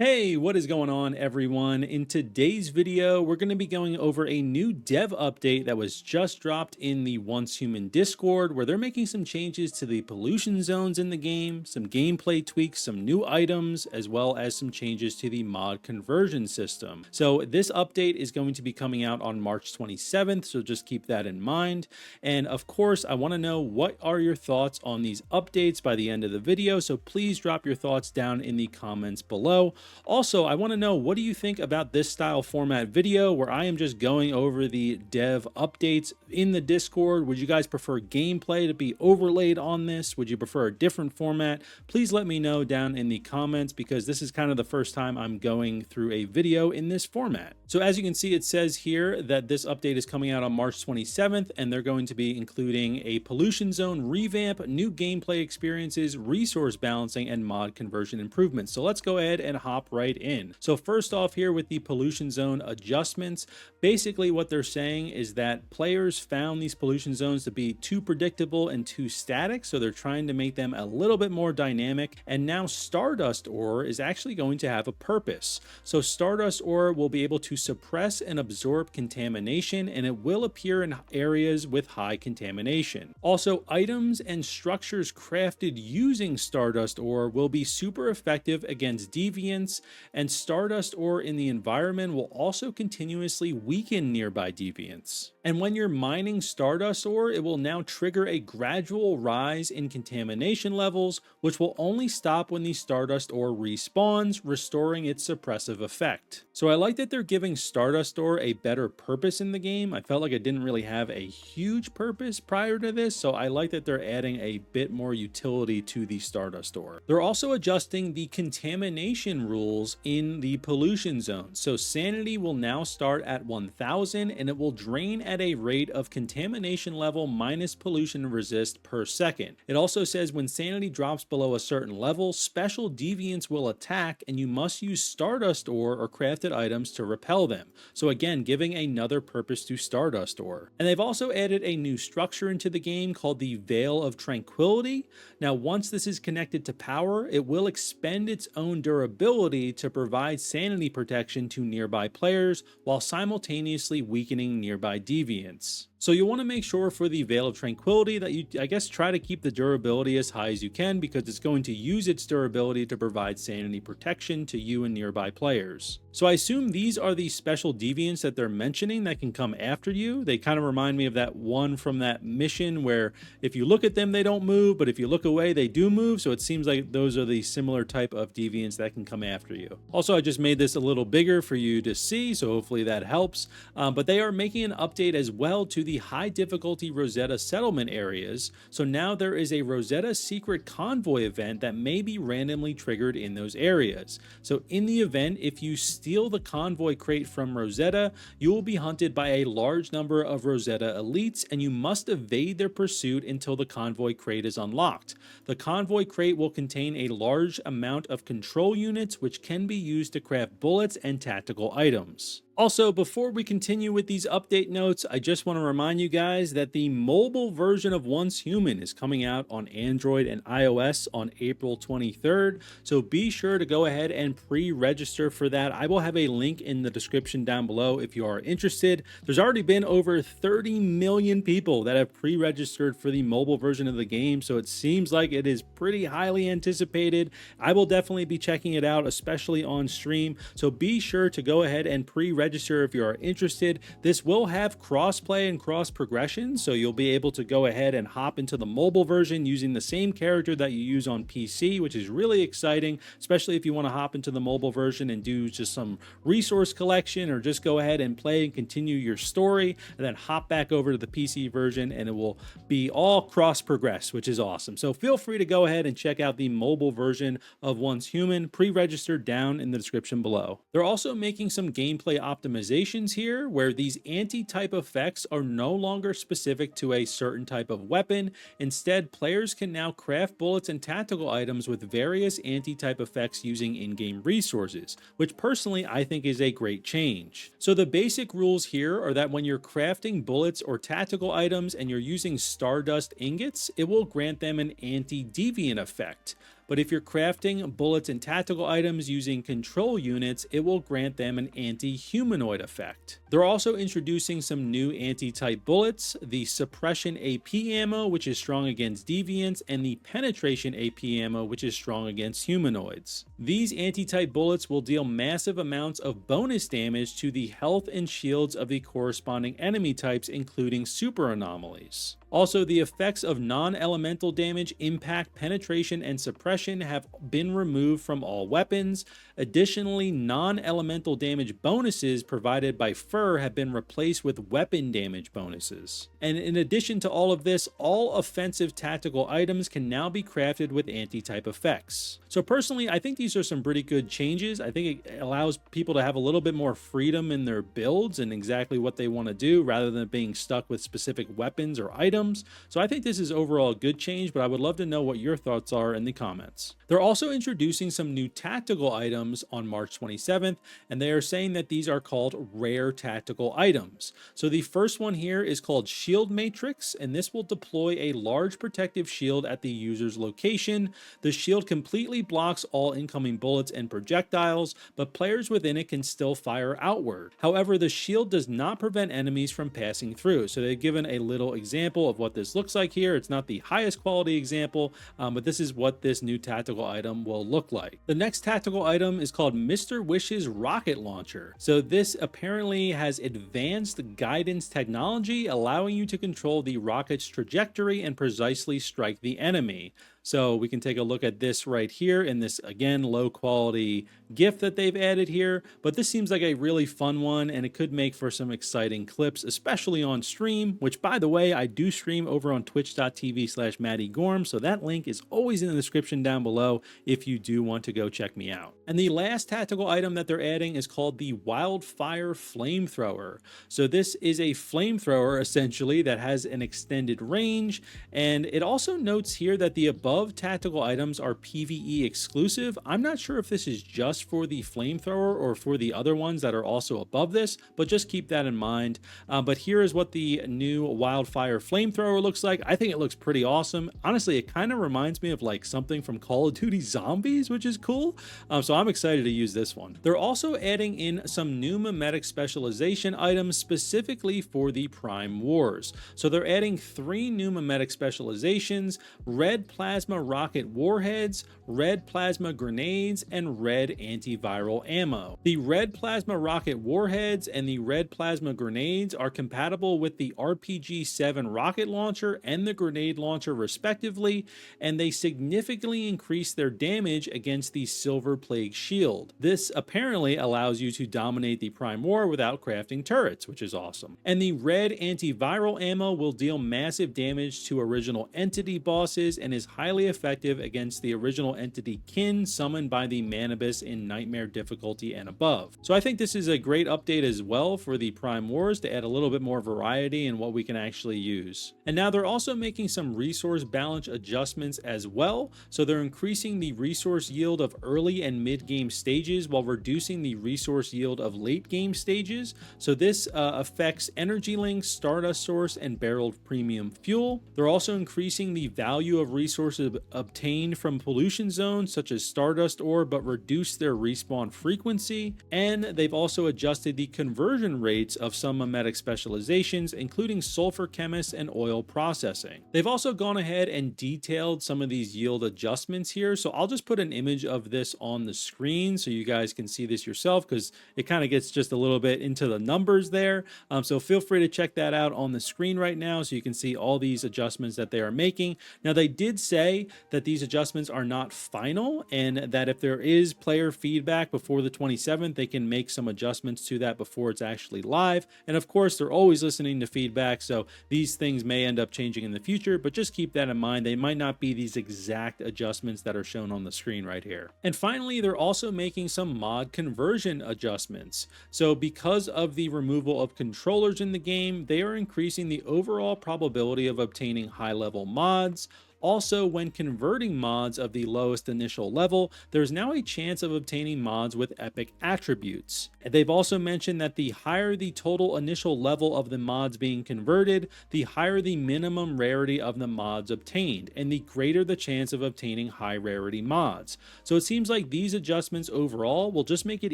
Hey, what is going on, everyone? In today's video, we're going to be going over a new dev update that was just dropped in the Once Human Discord, where they're making some changes to the pollution zones in the game, some gameplay tweaks, some new items, as well as some changes to the mod conversion system. So this update is going to be coming out on March 27th, so just keep that in mind. And of course, I want to know what are your thoughts on these updates by the end of the video, so please drop your thoughts down in the comments below. Also, I want to know, what do you think about this style format video where I am just going over the dev updates in the Discord? Would you guys prefer gameplay to be overlaid on this? Would you prefer a different format? Please let me know down in the comments, because this is kind of the first time I'm going through a video in this format. So as you can see, it says here that this update is coming out on March 27th, and they're going to be including a pollution zone revamp, new gameplay experiences, resource balancing, and mod conversion improvements. So let's go ahead and hop right in. So first off, here with the pollution zone adjustments, basically what they're saying is that players found these pollution zones to be too predictable and too static, so they're trying to make them a little bit more dynamic. And now Stardust Ore is actually going to have a purpose. So Stardust Ore will be able to suppress and absorb contamination, and it will appear in areas with high contamination. Also, items and structures crafted using Stardust Ore will be super effective against deviants, and Stardust Ore in the environment will also continuously weaken nearby deviants. And when you're mining Stardust Ore, it will now trigger a gradual rise in contamination levels, which will only stop when the Stardust Ore respawns, restoring its suppressive effect. So I like that they're giving Stardust Ore a better purpose in the game. I felt like it didn't really have a huge purpose prior to this, so I like that they're adding a bit more utility to the Stardust Ore. They're also adjusting the contamination rules in the pollution zone. So sanity will now start at 1000, and it will drain at a rate of contamination level minus pollution resist per second. It also says when sanity drops below a certain level, special deviants will attack, and you must use Stardust Ore or crafted items to repel them. So again, giving another purpose to Stardust Ore. And they've also added a new structure into the game called the Veil of Tranquility. Now, once this is connected to power, it will expend its own durability to provide sanity protection to nearby players while simultaneously weakening nearby deviants. So you'll want to make sure for the Veil of Tranquility that you, I guess, try to keep the durability as high as you can, because it's going to use its durability to provide sanity protection to you and nearby players. So I assume these are the special deviants that they're mentioning that can come after you. They kind of remind me of that one from that mission where if you look at them, they don't move, but if you look away, they do move. So it seems like those are the similar type of deviants that can come after you. Also, I just made this a little bigger for you to see, so hopefully that helps. But they are making an update as well to the high difficulty Rosetta settlement areas. So now there is a Rosetta secret convoy event that may be randomly triggered in those areas. So in the event, if you steal the convoy crate from Rosetta, you will be hunted by a large number of Rosetta elites, and you must evade their pursuit until the convoy crate is unlocked. The convoy crate will contain a large amount of control units, which can be used to craft bullets and tactical items. Also, before we continue with these update notes, I just want to remind you guys that the mobile version of Once Human is coming out on Android and iOS on April 23rd, so be sure to go ahead and pre-register for that. I will have a link in the description down below if you are interested. There's already been over 30 million people that have pre-registered for the mobile version of the game, so it seems like it is pretty highly anticipated. I will definitely be checking it out, especially on stream, so be sure to go ahead and pre-register if you are interested. This will have cross-play and cross-progression, so you'll be able to go ahead and hop into the mobile version using the same character that you use on PC, which is really exciting, especially if you want to hop into the mobile version and do just some resource collection, or just go ahead and play and continue your story, and then hop back over to the PC version, and it will be all cross-progress, which is awesome. So feel free to go ahead and check out the mobile version of Once Human, pre-registered down in the description below. They're also making some gameplay optimizations here, where these anti-type effects are no longer specific to a certain type of weapon. Instead, players can now craft bullets and tactical items with various anti-type effects using in-game resources, which personally I think is a great change. So the basic rules here are that when you're crafting bullets or tactical items and you're using stardust ingots, it will grant them an anti-deviant effect. but if you're crafting bullets and tactical items using control units, it will grant them an anti-humanoid effect. They're also introducing some new anti-type bullets, the suppression AP ammo, which is strong against deviants, and the penetration AP ammo, which is strong against humanoids. These anti-type bullets will deal massive amounts of bonus damage to the health and shields of the corresponding enemy types, including super anomalies. Also, the effects of non-elemental damage, impact, penetration, and suppression have been removed from all weapons. Additionally, non-elemental damage bonuses provided by fur have been replaced with weapon damage bonuses. And in addition to all of this, all offensive tactical items can now be crafted with anti-type effects. So personally, I think these are some pretty good changes. I think it allows people to have a little bit more freedom in their builds and exactly what they want to do rather than being stuck with specific weapons or items. So I think this is overall a good change, but I would love to know what your thoughts are in the comments. They're also introducing some new tactical items on March 27th, and they are saying that these are called rare tactical items. So the first one here is called Shield Matrix, and this will deploy a large protective shield at the user's location. The shield completely blocks all incoming bullets and projectiles, but players within it can still fire outward. However, the shield does not prevent enemies from passing through. So they've given a little example of what this looks like here. It's not the highest quality example, but this is what this new tactical item will look like. The next tactical item is called Mr. Wish's Rocket Launcher. So this apparently has advanced guidance technology, allowing you to control the rocket's trajectory and precisely strike the enemy. So we can take a look at this right here in this, again, low quality GIF that they've added here, but this seems like a really fun one, and it could make for some exciting clips, especially on stream, which, by the way, I do stream over on twitch.tv/MattyGorm, so that link is always in the description down below if you do want to go check me out. And the last tactical item that they're adding is called the Wildfire Flamethrower. So this is a flamethrower, essentially, that has an extended range, and it also notes here that the above tactical items are PvE exclusive. I'm not sure if this is just for the flamethrower or for the other ones that are also above this, but just keep that in mind. But here is what the new Wildfire Flamethrower looks like. I think it looks pretty awesome. Honestly, it kind of reminds me of like something from Call of Duty Zombies, which is cool. So I'm excited to use this one. They're also adding in some new Memetic Specialization items specifically for the Prime Wars. So they're adding 3 new Memetic Specializations: Red Plasma Rocket Warheads, Red Plasma Grenades, and Red Antiviral Ammo. The Red Plasma Rocket Warheads and the Red Plasma Grenades are compatible with the RPG-7 rocket launcher and the grenade launcher respectively, and they significantly increase their damage against the Silver Plague shield. This apparently allows you to dominate the Prime War without crafting turrets, which is awesome. And the Red Antiviral Ammo will deal massive damage to original entity bosses and is highly effective against the original entity kin summoned by the Manibus in Nightmare difficulty and above. So I think this is a great update as well for the Prime Wars to add a little bit more variety in what we can actually use. And now they're also making some resource balance adjustments as well. So they're increasing the resource yield of early and mid game stages while reducing the resource yield of late game stages. So this affects Energy Links, Stardust Source, and Barreled Premium Fuel. They're also increasing the value of resources obtained from pollution zones such as Stardust Ore, but reduce their respawn frequency. And they've also adjusted the conversion rates of some Memetic Specializations, including Sulfur Chemist and Oil Processing. They've also gone ahead and detailed some of these yield adjustments here, so I'll just put an image of this on the screen so you guys can see this yourself, because it kind of gets just a little bit into the numbers there. So feel free to check that out on the screen right now so you can see all these adjustments that they are making. Now, they did say that these adjustments are not final, and that if there is player feedback before the 27th, they can make some adjustments to that before it's actually live. And of course, they're always listening to feedback, so these things may end up changing in the future, but just keep that in mind. They might not be these exact adjustments that are shown on the screen right here. And finally, they're also making some mod conversion adjustments. So because of the removal of controllers in the game, they are increasing the overall probability of obtaining high-level mods. Also, when converting mods of the lowest initial level, there's now a chance of obtaining mods with epic attributes. And they've also mentioned that the higher the total initial level of the mods being converted, the higher the minimum rarity of the mods obtained, and the greater the chance of obtaining high rarity mods. So it seems like these adjustments overall will just make it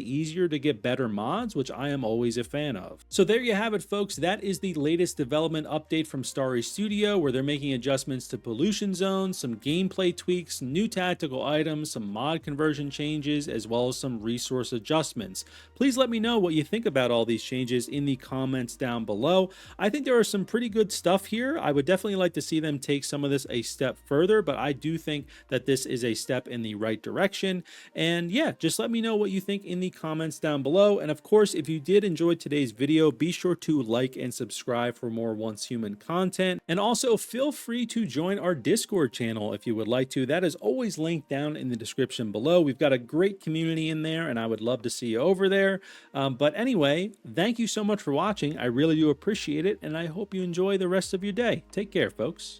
easier to get better mods, which I am always a fan of. So there you have it, folks. That is the latest development update from Starry Studio, where they're making adjustments to pollution zones, some gameplay tweaks, new tactical items, some mod conversion changes, as well as some resource adjustments. Please let me know what you think about all these changes in the comments down below. I think there are some pretty good stuff here. I would definitely like to see them take some of this a step further, but I do think that this is a step in the right direction. And yeah, just let me know what you think in the comments down below. And of course, if you did enjoy today's video, be sure to like and subscribe for more Once Human content. And also feel free to join our Discord channel if you would like to. That is always linked down in the description below. We've got a great community in there, and I would love to see you over there. But anyway, thank you so much for watching. I really do appreciate it, and I hope you enjoy the rest of your day. Take care, folks.